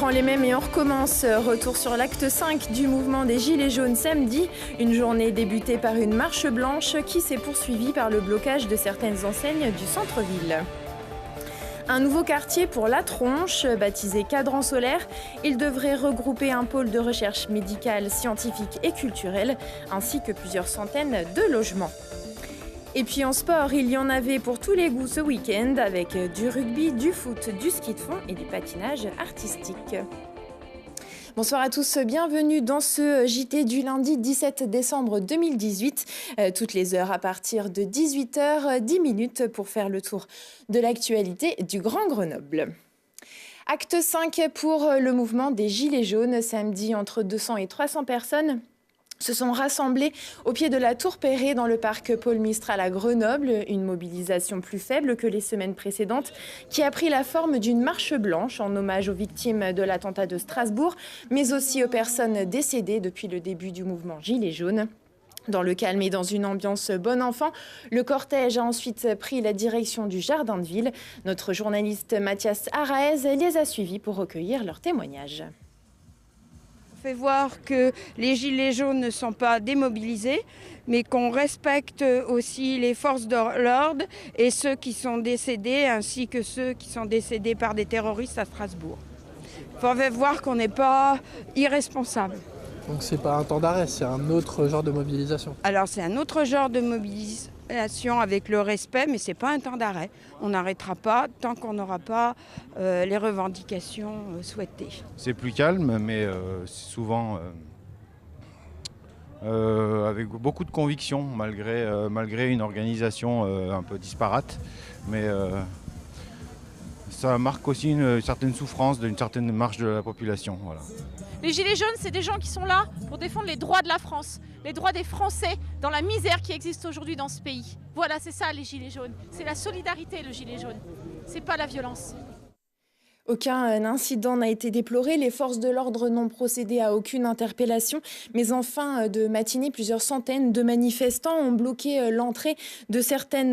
reprend les mêmes et on recommence. Retour sur l'acte 5 du mouvement des Gilets jaunes samedi. Une journée débutée par une marche blanche qui s'est poursuivie par le blocage de certaines enseignes du centre-ville. Un nouveau quartier pour La Tronche, baptisé Cadran Solaire. Il devrait regrouper un pôle de recherche médicale, scientifique et culturelle, ainsi que plusieurs centaines de logements. Et puis en sport, il y en avait pour tous les goûts ce week-end, avec du rugby, du foot, du ski de fond et du patinage artistique. Bonsoir à tous, bienvenue dans ce JT du lundi 17 décembre 2018. Toutes les heures à partir de 18h10 pour faire le tour de l'actualité du Grand Grenoble. Acte 5 pour le mouvement des Gilets jaunes. Samedi, entre 200 et 300 personnes se sont rassemblés au pied de la Tour Perret dans le parc Paul Mistral à Grenoble. Une mobilisation plus faible que les semaines précédentes qui a pris la forme d'une marche blanche en hommage aux victimes de l'attentat de Strasbourg, mais aussi aux personnes décédées depuis le début du mouvement Gilets jaunes. Dans le calme et dans une ambiance bon enfant, le cortège a ensuite pris la direction du Jardin de Ville. Notre journaliste Mathias Araez les a suivis pour recueillir leurs témoignages. Fait voir que les Gilets jaunes ne sont pas démobilisés, mais qu'on respecte aussi les forces de l'ordre et ceux qui sont décédés, ainsi que ceux qui sont décédés par des terroristes à Strasbourg. Il faut voir qu'on n'est pas irresponsable. Donc c'est pas un temps d'arrêt, c'est un autre genre de mobilisation. Alors c'est un autre genre de mobilisation avec le respect, mais c'est pas un temps d'arrêt. On n'arrêtera pas tant qu'on n'aura pas les revendications souhaitées. C'est plus calme, mais c'est souvent avec beaucoup de conviction, malgré une organisation un peu disparate. Mais ça marque aussi une certaine souffrance d'une certaine marge de la population. Voilà. Les Gilets jaunes, c'est des gens qui sont là pour défendre les droits de la France, les droits des Français dans la misère qui existe aujourd'hui dans ce pays. Voilà, c'est ça les Gilets jaunes. C'est la solidarité, le Gilet jaune. C'est pas la violence. Aucun incident n'a été déploré. Les forces de l'ordre n'ont procédé à aucune interpellation. Mais en fin de matinée, plusieurs centaines de manifestants ont bloqué l'entrée de certains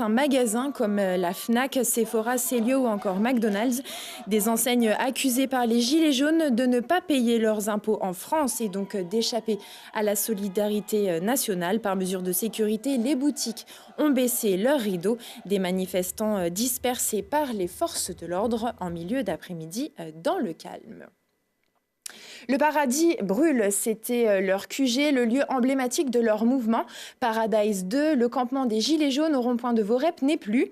magasins comme la Fnac, Sephora, Célio ou encore McDonald's. Des enseignes accusées par les Gilets jaunes de ne pas payer leurs impôts en France et donc d'échapper à la solidarité nationale. Par mesure de sécurité, les boutiques ont baissé leurs rideaux. Des manifestants dispersés par les forces de l'ordre en milieu d'après-midi dans le calme. Le Paradis brûle, c'était leur QG, le lieu emblématique de leur mouvement. Paradise 2, le campement des Gilets jaunes au rond-point de Vorep n'est plus.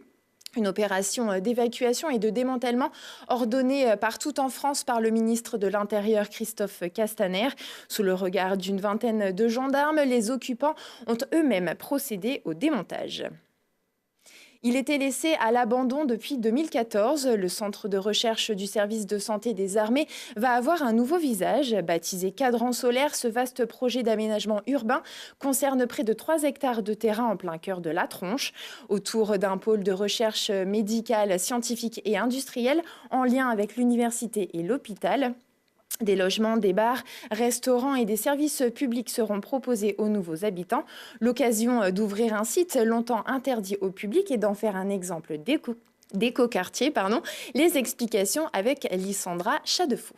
Une opération d'évacuation et de démantèlement ordonnée partout en France par le ministre de l'Intérieur Christophe Castaner. Sous le regard d'une vingtaine de gendarmes, les occupants ont eux-mêmes procédé au démontage. Il était laissé à l'abandon depuis 2014. Le centre de recherche du service de santé des armées va avoir un nouveau visage. Baptisé Cadran Solaire, ce vaste projet d'aménagement urbain concerne près de 3 hectares de terrain en plein cœur de La Tronche, autour d'un pôle de recherche médicale, scientifique et industrielle en lien avec l'université et l'hôpital. Des logements, des bars, restaurants et des services publics seront proposés aux nouveaux habitants. L'occasion d'ouvrir un site longtemps interdit au public et d'en faire un exemple d'éco-quartier. Les explications avec Lysandra Chadefou.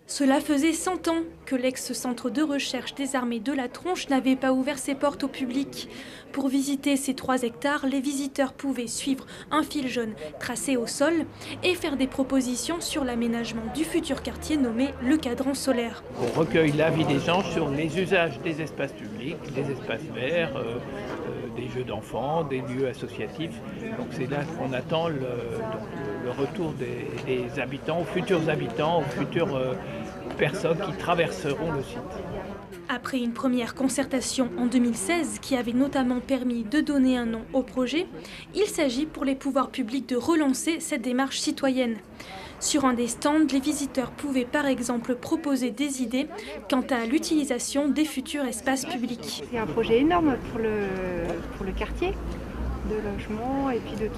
Cela faisait 100 ans que l'ex-centre de recherche des armées de La Tronche n'avait pas ouvert ses portes au public. Pour visiter ces 3 hectares, les visiteurs pouvaient suivre un fil jaune tracé au sol et faire des propositions sur l'aménagement du futur quartier nommé le Cadran Solaire. On recueille l'avis des gens sur les usages des espaces publics, des espaces verts, des jeux d'enfants, des lieux associatifs. Donc c'est là qu'on attend le retour des habitants, aux futurs personnes qui traverseront le site. Après une première concertation en 2016 qui avait notamment permis de donner un nom au projet, il s'agit pour les pouvoirs publics de relancer cette démarche citoyenne. Sur un des stands, les visiteurs pouvaient par exemple proposer des idées quant à l'utilisation des futurs espaces publics. C'est un projet énorme pour le quartier, de logement et puis de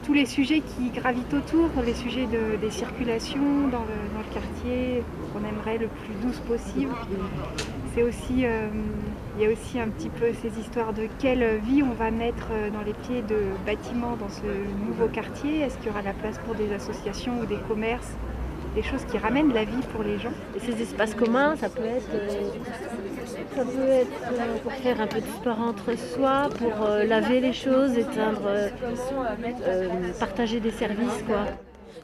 tous les sujets qui gravitent autour, les sujets des circulations dans le quartier, qu'on aimerait le plus douce possible. c'est aussi, il y a aussi un petit peu ces histoires de quelle vie on va mettre dans les pieds de bâtiments dans ce nouveau quartier. Est-ce qu'il y aura la place pour des associations ou des commerces, des choses qui ramènent la vie pour les gens. Et ces espaces communs, ça peut être pour faire un peu de sport entre soi, pour laver les choses, éteindre, partager des services, quoi.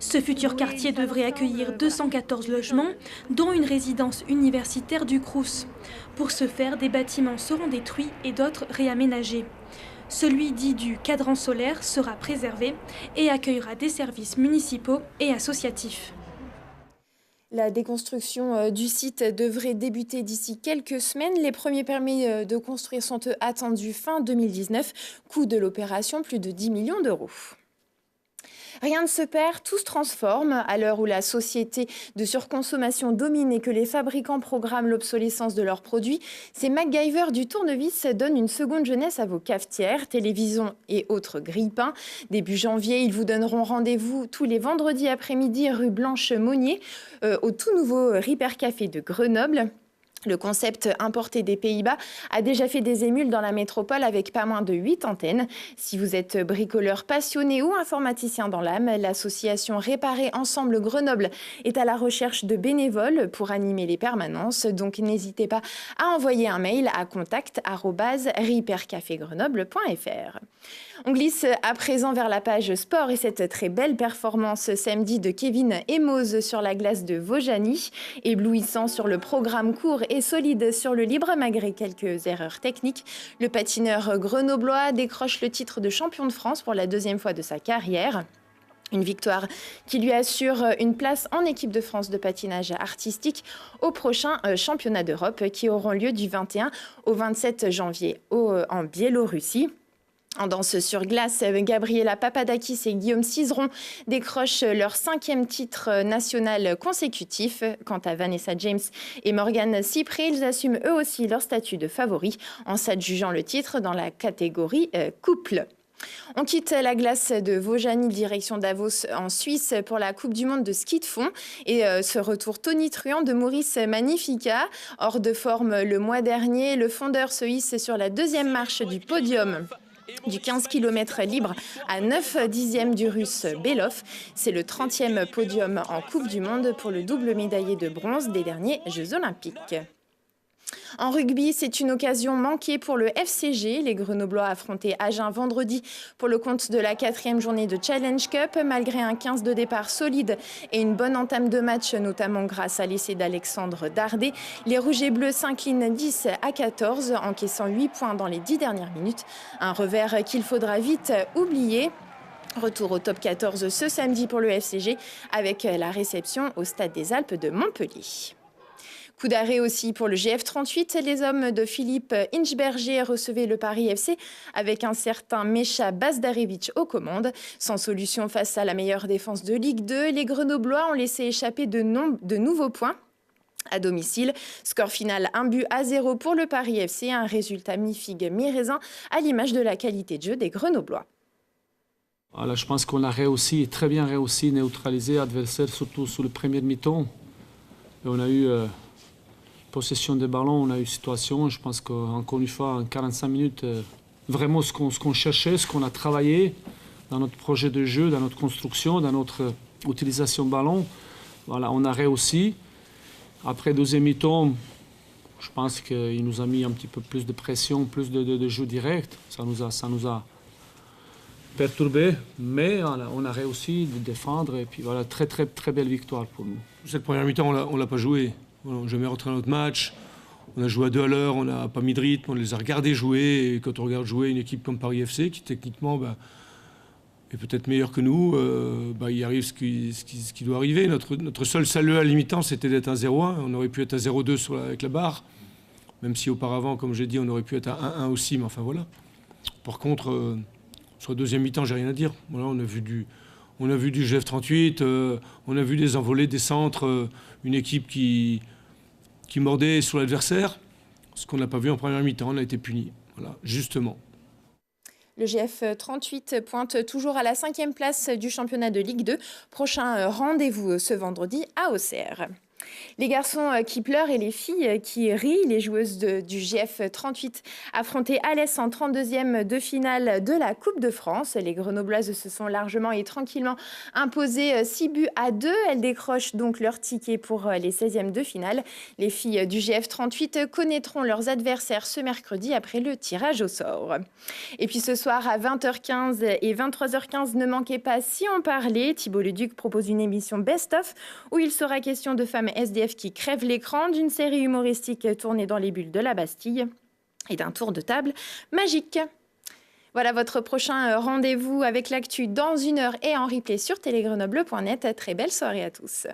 Ce futur quartier devrait accueillir 214 logements, dont une résidence universitaire du Crous. Pour ce faire, des bâtiments seront détruits et d'autres réaménagés. Celui dit du cadran solaire sera préservé et accueillera des services municipaux et associatifs. La déconstruction du site devrait débuter d'ici quelques semaines. Les premiers permis de construire sont attendus fin 2019. Coût de l'opération, plus de 10 millions d'euros. Rien ne se perd, tout se transforme. À l'heure où la société de surconsommation domine et que les fabricants programment l'obsolescence de leurs produits, ces MacGyver du tournevis donnent une seconde jeunesse à vos cafetières, télévisions et autres grille-pains. Début janvier, ils vous donneront rendez-vous tous les vendredis après-midi rue Blanche-Monnier au tout nouveau Ripper Café de Grenoble. Le concept importé des Pays-Bas a déjà fait des émules dans la métropole avec pas moins de 8 antennes. Si vous êtes bricoleur passionné ou informaticien dans l'âme, l'association Réparer Ensemble Grenoble est à la recherche de bénévoles pour animer les permanences. Donc n'hésitez pas à envoyer un mail à contact@rippercafégrenoble.fr. On glisse à présent vers la page sport et cette très belle performance samedi de Kevin Emos sur la glace de Vaujany. Éblouissant sur le programme court et solide sur le libre malgré quelques erreurs techniques, le patineur grenoblois décroche le titre de champion de France pour la deuxième fois de sa carrière. Une victoire qui lui assure une place en équipe de France de patinage artistique au prochain championnat d'Europe qui auront lieu du 21 au 27 janvier en Biélorussie. En danse sur glace, Gabriela Papadakis et Guillaume Cizeron décrochent leur 5e titre national consécutif. Quant à Vanessa James et Morgane Cypré, ils assument eux aussi leur statut de favoris en s'adjugeant le titre dans la catégorie couple. On quitte la glace de Vaujany, direction Davos en Suisse pour la Coupe du Monde de ski de fond et ce retour tonitruant de Maurice Magnifica. Hors de forme le mois dernier, le fondeur se hisse sur la deuxième marche du podium du 15 km libre à 9 dixièmes du Russe Belov. C'est le 30e podium en Coupe du Monde pour le double médaillé de bronze des derniers Jeux Olympiques. En rugby, c'est une occasion manquée pour le FCG. Les Grenoblois affrontaient Agen vendredi pour le compte de la 4e journée de Challenge Cup. Malgré un 15 de départ solide et une bonne entame de match, notamment grâce à l'essai d'Alexandre Dardet, les Rouges et Bleus s'inclinent 10-14, encaissant 8 points dans les 10 dernières minutes. Un revers qu'il faudra vite oublier. Retour au top 14 ce samedi pour le FCG avec la réception au Stade des Alpes de Montpellier. Coup d'arrêt aussi pour le GF38. Les hommes de Philippe Inchberger recevaient le Paris FC avec un certain Mecha Bazdarevic aux commandes. Sans solution face à la meilleure défense de Ligue 2, les Grenoblois ont laissé échapper de nouveaux points à domicile. Score final 1-0 pour le Paris FC. Un résultat mi-figue mi-raisin à l'image de la qualité de jeu des Grenoblois. Voilà, je pense qu'on a réussi, très bien réussi, neutraliser l'adversaire, surtout sur le premier mi-temps. Et on a eu possession de ballon, on a eu situation. Je pense qu'encore une fois, en 45 minutes, vraiment ce qu'on cherchait, ce qu'on a travaillé dans notre projet de jeu, dans notre construction, dans notre utilisation de ballon, voilà, on a réussi. Après deuxième mi-temps, je pense qu'il nous a mis un petit peu plus de pression, plus de jeu direct. Ça nous a perturbé, mais voilà, on a réussi de défendre. Et puis voilà, très belle victoire pour nous. Cette première mi-temps, on l'a pas joué. On n'a jamais rentré dans notre match. On a joué à 2 à l'heure, on n'a pas mis de rythme, on les a regardés jouer. Et quand on regarde jouer une équipe comme Paris FC, qui techniquement est peut-être meilleure que nous, il arrive ce qui doit arriver. Notre seul salut à la mi-temps, c'était d'être à 0-1. On aurait pu être à 0-2 avec la barre. Même si auparavant, comme j'ai dit, on aurait pu être à 1-1 aussi. Mais enfin voilà. Par contre, sur la deuxième mi-temps, j'ai rien à dire. Voilà, on a vu du GF38, on a vu des envolées, des centres, une équipe qui mordait sur l'adversaire. Ce qu'on n'a pas vu en première mi-temps, on a été puni. Voilà, justement. Le GF38 pointe toujours à la 5e place du championnat de Ligue 2. Prochain rendez-vous ce vendredi à Auxerre. Les garçons qui pleurent et les filles qui rient, les joueuses du GF 38 affrontaient Alès en 32e de finale de la Coupe de France. Les Grenobloises se sont largement et tranquillement imposées 6-2. Elles décrochent donc leur ticket pour les 16e de finale. Les filles du GF 38 connaîtront leurs adversaires ce mercredi après le tirage au sort. Et puis ce soir à 20h15 et 23h15, ne manquez pas Si on parlait. Thibault Leduc propose une émission best-of où il sera question de femmes SDF qui crèvent l'écran, d'une série humoristique tournée dans les bulles de la Bastille et d'un tour de table magique. Voilà votre prochain rendez-vous avec l'actu dans 1 heure et en replay sur télégrenoble.net. Très belle soirée à tous.